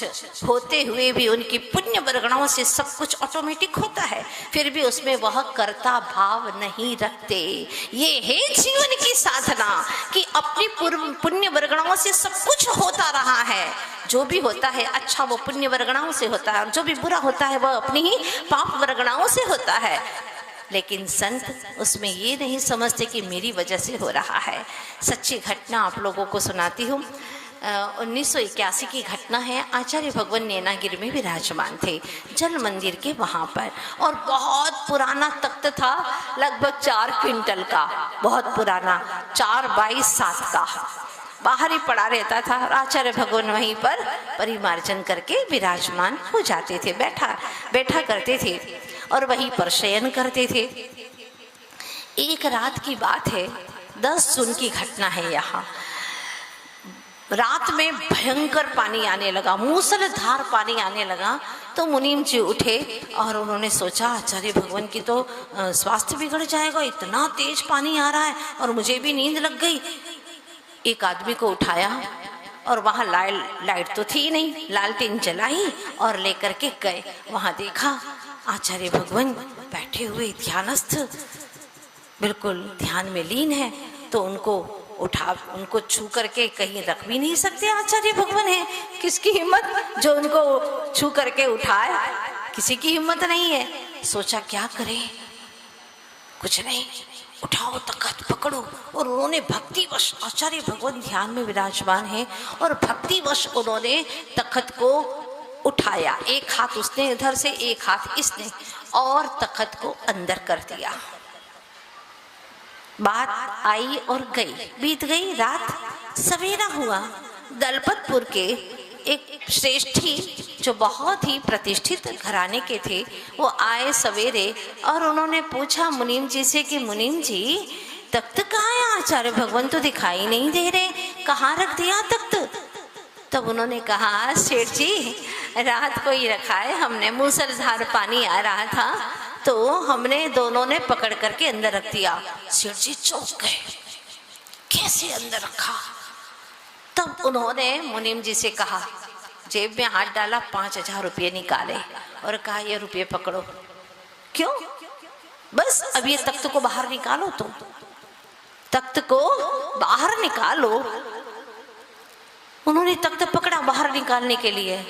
कुछ होते हुए भी, उनकी पुण्य वर्गणाओं से सब कुछ ऑटोमेटिक होता है, फिर भी उसमें वह कर्ता भाव नहीं रखते। ये है जीवन की साधना कि अपनी पुण्य वर्गणाओं से सब कुछ होता रहा है। जो भी होता है अच्छा वो पुण्य वर्गणाओं से होता है, और जो भी बुरा होता है वह अपनी ही पाप वर्गणाओं से होता है। लेकिन संत उसमें ये नहीं समझते कि मेरी वजह से हो रहा है। सच्ची घटना आप लोगों को सुनाती हूँ। 1981 की घटना है। आचार्य भगवान नैनागिरी में विराजमान थे, जल मंदिर के वहाँ पर, और बहुत पुराना तख्त था, लगभग 4 क्विंटल का, बहुत पुराना, 4 बाई 7 का, बाहर ही पड़ा रहता था। आचार्य भगवान वहीं पर परिमार्जन करके विराजमान हो जाते थे, बैठा करते थे और वहीं पर शयन करते थे। एक रात की बात है, 10 जून की घटना है। यहाँ रात में भयंकर पानी आने लगा, मूसलाधार पानी आने लगा। तो मुनीम जी उठे और उन्होंने सोचा आचार्य भगवान की तो स्वास्थ्य बिगड़ जाएगा, इतना तेज पानी आ रहा है, और मुझे भी नींद लग गई। एक आदमी को उठाया और वहाँ लाइट तो थी नहीं, लालटेन जलाई और लेकर के गए। वहाँ देखा आचार्य भगवान बैठे हुए ध्यानस्थ, बिल्कुल ध्यान में लीन है। तो उनको छू करके कहीं रख भी नहीं सकते। आचार्य भगवान है, किसकी हिम्मत जो उनको छू करके उठाए, किसी की हिम्मत नहीं है। सोचा क्या करें, कुछ नहीं, उठाओ तख्त पकड़ो। और उन्होंने भक्तिवश, आचार्य भगवान ध्यान में विराजमान है, और भक्तिवश उन्होंने तख्त को उठाया। एक हाथ उसने इधर से, एक हाथ इसने, और तख्त को अंदर कर दिया। बात आई और गई, बीत गई रात। सवेरा हुआ, दलपतपुर के एक श्रेष्ठी जो बहुत ही प्रतिष्ठित घराने के थे, वो आए सवेरे और उन्होंने पूछा मुनीम जी से कि मुनीम जी तख्त कहाँ है? आचार्य भगवान तो दिखाई नहीं दे रहे, कहाँ रख दिया तख्त? तब उन्होंने कहा सेठ जी रात को ही रखा है हमने, मूसलाधार पानी आ रहा था तो हमने दोनों ने पकड़ करके अंदर रख दिया। सेठ जी चौंक गए, कैसे अंदर रखा? तब उन्होंने मुनीम जी से कहा, जेब में हाथ डाला, 5000 रुपये निकाले और कहा ये रुपये पकड़ो। क्यों? बस अब ये तख्त को बाहर निकालो, तुम तख्त को बाहर निकालो। उन्होंने तख्त पकड़ा बाहर निकालने के लिए,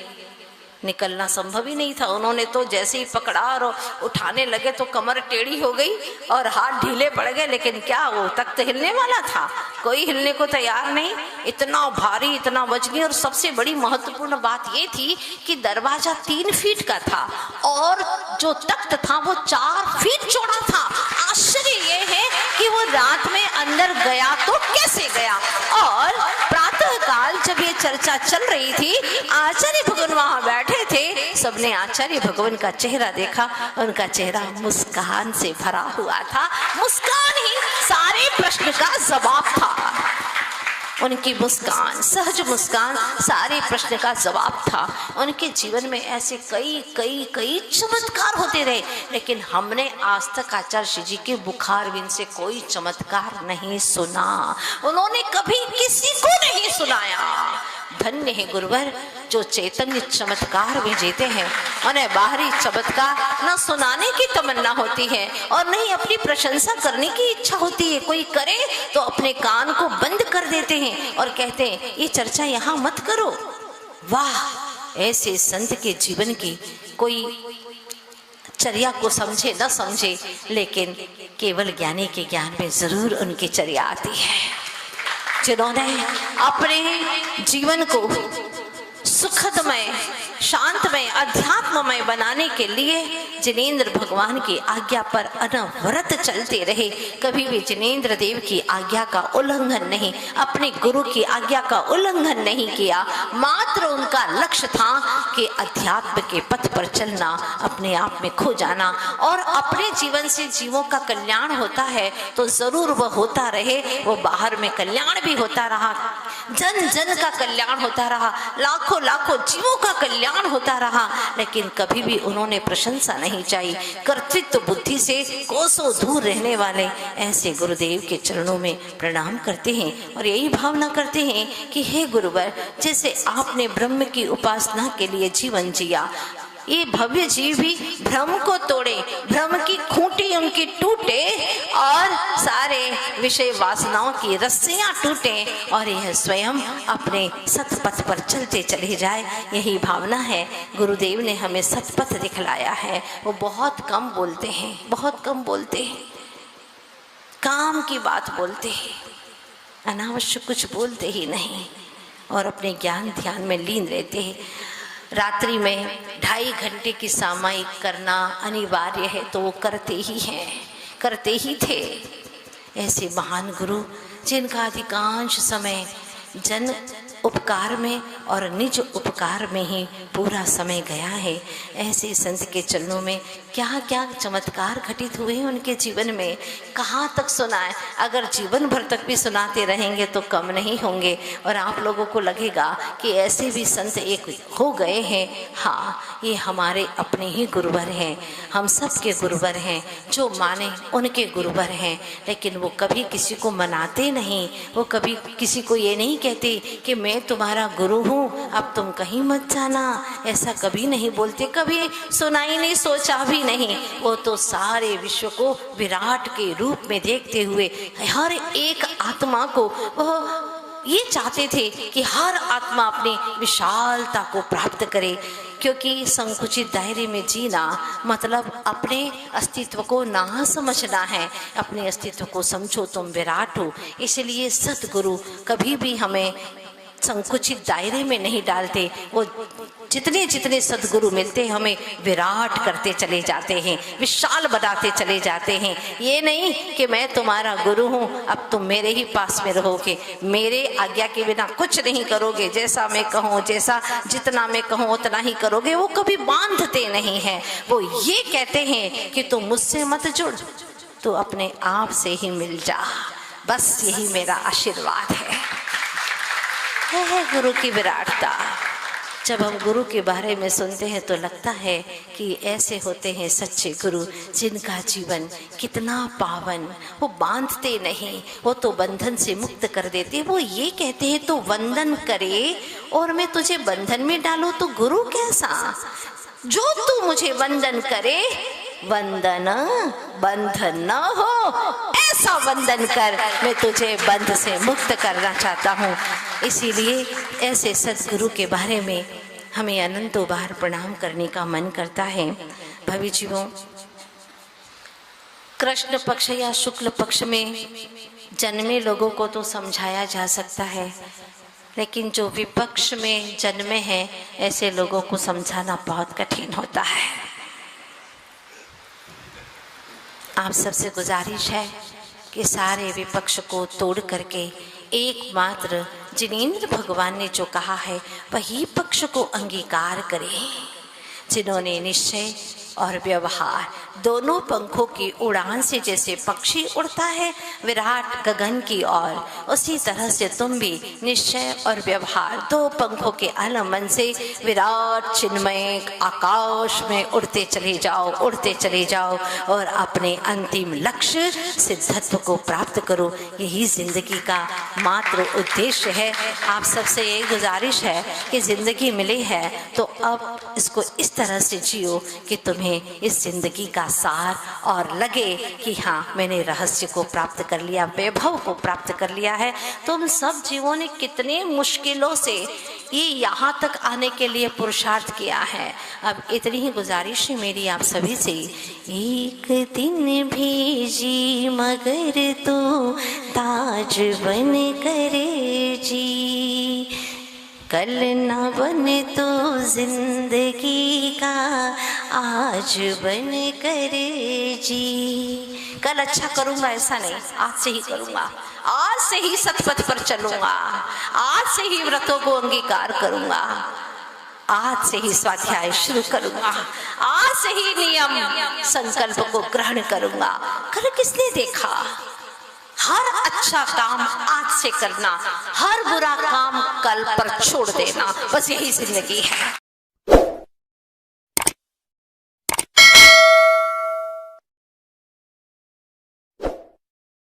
निकलना संभव ही नहीं था। उन्होंने तो जैसे ही पकड़ा और उठाने लगे तो कमर टेढ़ी हो गई और हाथ ढीले पड़ गए। लेकिन क्या वो तख्त हिलने वाला था? कोई हिलने को तैयार नहीं, इतना भारी, इतना वजनी। और सबसे बड़ी महत्वपूर्ण बात ये थी कि दरवाजा 3 फीट का था और जो तख्त था वो 4 फीट चौड़ा था। आश्चर्य ये है कि वो रात में अंदर गया तो कैसे गया? और प्रातः काल जब ये चर्चा चल रही थी, आचार्य भगवान वहां बैठे थे, सबने आचार्य भगवान का चेहरा देखा, उनका चेहरा मुस्कान से भरा हुआ था। मुस्कान ही सारे प्रश्न का जवाब था। उनकी मुस्कान, सहज मुस्कान सारे प्रश्न का जवाब था। उनके जीवन में ऐसे कई चमत्कार होते रहे, लेकिन हमने आज तक आचार्य श्री जी के मुखारविंद से कोई चमत्कार नहीं सुना। उन्होंने कभी किसी को नहीं सुनाया। धन्य है गुरुवर जो चैतन्य चमत्कार भी जीते हैं। उन्हें बाहरी चमत्कार न सुनाने की तमन्ना होती है और नहीं अपनी प्रशंसा करने की इच्छा होती है। कोई करे तो अपने कान को बंद कर देते हैं और कहते हैं ये चर्चा यहाँ मत करो। वाह, ऐसे संत के जीवन की कोई चर्या को समझे न समझे, लेकिन केवल ज्ञानी के ज्ञान में जरूर उनकी चर्या आती है, जिन्होंने अपने जीवन को सुखदमय, शांतमय, अध्यात्ममय बनाने के लिए जिनेंद्र भगवान की आज्ञा पर अनवरत चलते रहे। कभी भी जिनेंद्र देव की आज्ञा का उल्लंघन नहीं, अपने गुरु की आज्ञा का उल्लंघन नहीं किया। मात्र उनका लक्ष्य था कि अध्यात्म के पथ पर चलना, अपने आप में खो जाना। और अपने जीवन से जीवों का कल्याण होता है तो जरूर वह होता रहे, वो बाहर में कल्याण भी होता रहा। जन जन का कल्याण होता रहा, लाखों लाखों जीवों का कल्याण होता रहा, लेकिन कभी भी उन्होंने प्रशंसा नहीं चाही। कर्तृत्व बुद्धि से कोसों दूर रहने वाले ऐसे गुरुदेव के चरणों में प्रणाम करते हैं और यही भावना करते हैं कि हे गुरुवर, जैसे आपने ब्रह्म की उपासना के लिए जीवन जिया, ये भव्य जीव भी भ्रम को तोड़े, भ्रम की खूंटी उनकी टूटे और सारे विषय वासनाओं की रस्सियां टूटे और यह स्वयं अपने सतपथ पर चलते चले जाए। यही भावना है। गुरुदेव ने हमें सतपथ दिखलाया है। वो बहुत कम बोलते हैं, बहुत कम बोलते हैं, काम की बात बोलते हैं, अनावश्यक कुछ बोलते ही नहीं और अपने ज्ञान ध्यान में लीन रहते हैं। रात्रि में 2.5 घंटे की सामायिक करना अनिवार्य है तो वो करते ही हैं, करते ही थे। ऐसे महान गुरु जिनका अधिकांश समय जन उपकार में और निज उपकार में ही पूरा समय गया है, ऐसे संत के चरणों में क्या क्या चमत्कार घटित हुए हैं उनके जीवन में, कहाँ तक सुनाए। अगर जीवन भर तक भी सुनाते रहेंगे तो कम नहीं होंगे और आप लोगों को लगेगा कि ऐसे भी संत एक हो गए हैं। हाँ, ये हमारे अपने ही गुरुवर हैं, हम सब के गुरुवर हैं, जो माने उनके गुरुवर हैं। लेकिन वो कभी किसी को मनाते नहीं, वो कभी किसी को ये नहीं कहते कि मैं तुम्हारा गुरु हूँ, अब तुम कहीं मत जाना, ऐसा कभी नहीं बोलते, कभी सुना ही नहीं, सोचा भी नहीं। वो तो सारे विश्व को विराट के रूप में देखते हुए हर एक आत्मा को वो ये चाहते थे कि हर आत्मा अपनी विशालता को प्राप्त करे, क्योंकि संकुचित दायरे में जीना मतलब अपने अस्तित्व को ना समझना है। अपने अस्तित्व को समझो तुम विराट हो। इसलिए सतगुरु कभी भी हमें संकुचित दायरे में नहीं डालते। वो जितने जितने सद्गुरु मिलते हैं हमें विराट करते चले जाते हैं, विशाल बनाते चले जाते हैं। ये नहीं कि मैं तुम्हारा गुरु हूँ, अब तुम मेरे ही पास में रहोगे, मेरे आज्ञा के बिना कुछ नहीं करोगे, जैसा मैं कहूँ, जैसा जितना मैं कहूँ उतना ही करोगे। वो कभी बांधते नहीं हैं। वो ये कहते हैं कि तुम मुझसे मत जुड़, तो अपने आप से ही मिल जा। बस यही मेरा आशीर्वाद है गुरु की विराटता। जब हम गुरु के बारे में सुनते हैं तो लगता है कि ऐसे होते हैं सच्चे गुरु जिनका जीवन कितना पावन। वो बांधते नहीं, वो तो बंधन से मुक्त कर देते। वो ये कहते हैं तो वंदन करे और मैं तुझे बंधन में डालूं तो गुरु कैसा? जो तू मुझे वंदन करे, वंदन बंधन न हो, ऐसा वंदन कर, मैं तुझे बंध से मुक्त करना चाहता हूँ। इसीलिए ऐसे सद्गुरु के बारे में हमें अनंतों बार प्रणाम करने का मन करता है। भवि जीवों, कृष्ण पक्ष या शुक्ल पक्ष में जन्मे लोगों को तो समझाया जा सकता है, लेकिन जो विपक्ष में जन्मे हैं ऐसे लोगों को समझाना बहुत कठिन होता है। आप सबसे गुजारिश है कि सारे विपक्ष को तोड़ करके एकमात्र जिनेंद्र भगवान ने जो कहा है वही पक्ष को अंगीकार करें, जिन्होंने निश्चय और व्यवहार दोनों पंखों की उड़ान से जैसे पक्षी उड़ता है विराट गगन की ओर, उसी तरह से तुम भी निश्चय और व्यवहार दो पंखों के आलम्बन से विराट चिन्मय आकाश में उड़ते चले जाओ, उड़ते चले जाओ और अपने अंतिम लक्ष्य सिद्धत्व को प्राप्त करो। यही जिंदगी का मात्र उद्देश्य है। आप सबसे ये गुजारिश है कि जिंदगी मिली है तो अब इसको इस तरह से जियो कि तुम्हें इस जिंदगी का सार और लगे कि हाँ, मैंने रहस्य को प्राप्त कर लिया, वैभव को प्राप्त कर लिया है। तुम सब जीवों ने कितने मुश्किलों से ये यहाँ तक आने के लिए पुरुषार्थ किया है। अब इतनी ही गुजारिश है मेरी आप सभी से, एक दिन भेजी मगर तू ताज बन करे जी, कल न बने तो जिंदगी का आज बन करे जी। कल अच्छा करूँगा ऐसा नहीं, आज से ही करूँगा, आज से ही सतपथ पर चलूँगा, आज से ही व्रतों को अंगीकार करूँगा, आज से ही स्वाध्याय शुरू करूँगा, आज से ही नियम संकल्प को ग्रहण करूँगा। कल किसने देखा? हर अच्छा अच्छा काम आज से करना, हर बुरा काम कल पर छोड़ देना, बस यही जिंदगी है।